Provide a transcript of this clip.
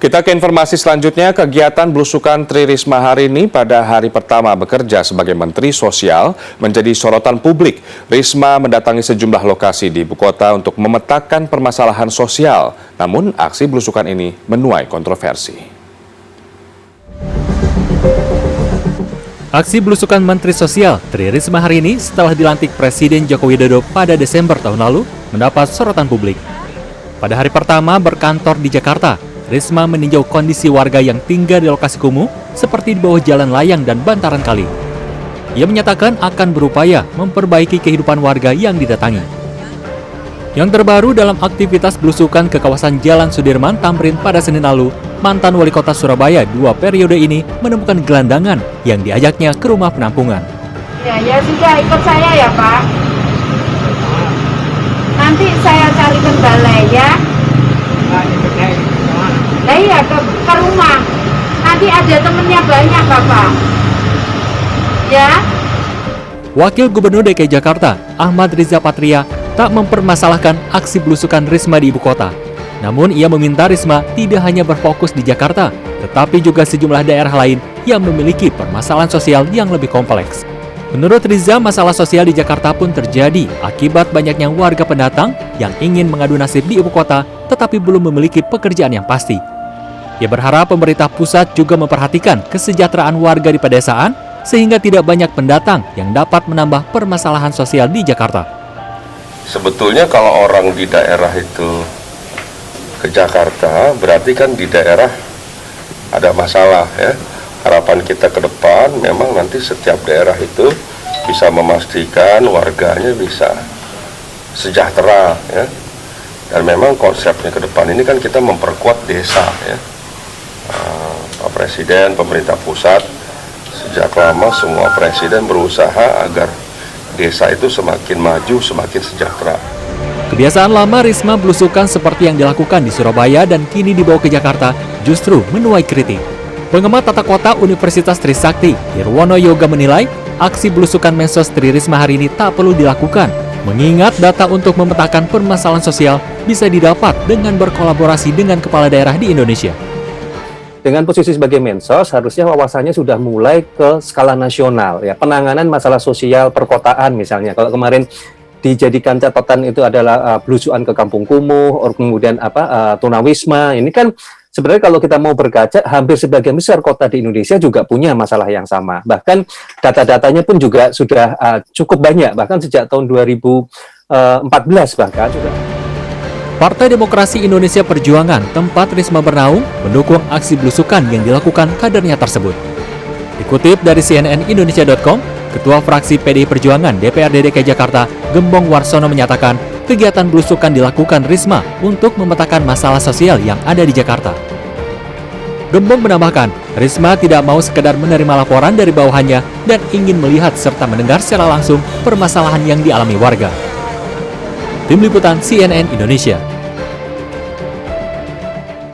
Kita ke informasi selanjutnya, kegiatan belusukan Tri Risma hari ini pada hari pertama bekerja sebagai Menteri Sosial menjadi sorotan publik. Risma mendatangi sejumlah lokasi di ibu kota untuk memetakan permasalahan sosial. Namun aksi belusukan ini menuai kontroversi. Aksi belusukan Menteri Sosial Tri Risma hari ini setelah dilantik Presiden Joko Widodo pada Desember tahun lalu mendapat sorotan publik. Pada hari pertama berkantor di Jakarta, Risma meninjau kondisi warga yang tinggal di lokasi kumuh seperti di bawah jalan layang dan bantaran kali. Ia menyatakan akan berupaya memperbaiki kehidupan warga yang didatangi. Yang terbaru dalam aktivitas belusukan ke kawasan Jalan Sudirman, Tamrin pada Senin lalu, mantan wali kota Surabaya 2 periode ini menemukan gelandangan yang diajaknya ke rumah penampungan. Ya sudah ikut saya ya Pak. Nanti saya carikan balai ya. Nah iya ke rumah. Nanti ada temennya banyak Bapak. Ya. Wakil Gubernur DKI Jakarta, Ahmad Riza Patria, tak mempermasalahkan aksi belusukan Risma di ibu kota. Namun ia meminta Risma tidak hanya berfokus di Jakarta, tetapi juga sejumlah daerah lain yang memiliki permasalahan sosial yang lebih kompleks. Menurut Riza, masalah sosial di Jakarta pun terjadi akibat banyaknya warga pendatang yang ingin mengadu nasib di ibu kota tetapi belum memiliki pekerjaan yang pasti. Ia berharap pemerintah pusat juga memperhatikan kesejahteraan warga di pedesaan sehingga tidak banyak pendatang yang dapat menambah permasalahan sosial di Jakarta. Sebetulnya kalau orang di daerah itu ke Jakarta, berarti kan di daerah ada masalah ya. Harapan kita ke depan memang nanti setiap daerah itu bisa memastikan warganya bisa sejahtera ya. Dan memang konsepnya ke depan ini kan kita memperkuat desa ya. Pak Presiden, pemerintah pusat sejak lama semua presiden berusaha agar desa itu semakin maju, semakin sejahtera. Kebiasaan lama Risma belusukan seperti yang dilakukan di Surabaya dan kini dibawa ke Jakarta justru menuai kritik. Pengamat tata kota Universitas Trisakti, Irwono Yoga menilai aksi belusukan Mensos Tri Risma hari ini tak perlu dilakukan, mengingat data untuk memetakan permasalahan sosial bisa didapat dengan berkolaborasi dengan kepala daerah di Indonesia. Dengan posisi sebagai Mensos, harusnya wawasannya sudah mulai ke skala nasional, ya, penanganan masalah sosial perkotaan misalnya. Kalau kemarin dijadikan catatan itu adalah belusukan ke kampung kumuh, kemudian tunawisma, ini kan sebenarnya kalau kita mau berkaca, hampir sebagian besar kota di Indonesia juga punya masalah yang sama. Bahkan data-datanya pun juga sudah cukup banyak, bahkan sejak tahun 2014 bahkan sudah. Partai Demokrasi Indonesia Perjuangan, tempat Risma bernaung, mendukung aksi belusukan yang dilakukan kadernya tersebut. Dikutip dari cnnindonesia.com, Ketua Fraksi PDI Perjuangan DPRD DKI Jakarta, Gembong Warsono menyatakan kegiatan belusukan dilakukan Risma untuk memetakan masalah sosial yang ada di Jakarta. Gembong menambahkan, Risma tidak mau sekedar menerima laporan dari bawahannya dan ingin melihat serta mendengar secara langsung permasalahan yang dialami warga. Tim Liputan CNN Indonesia.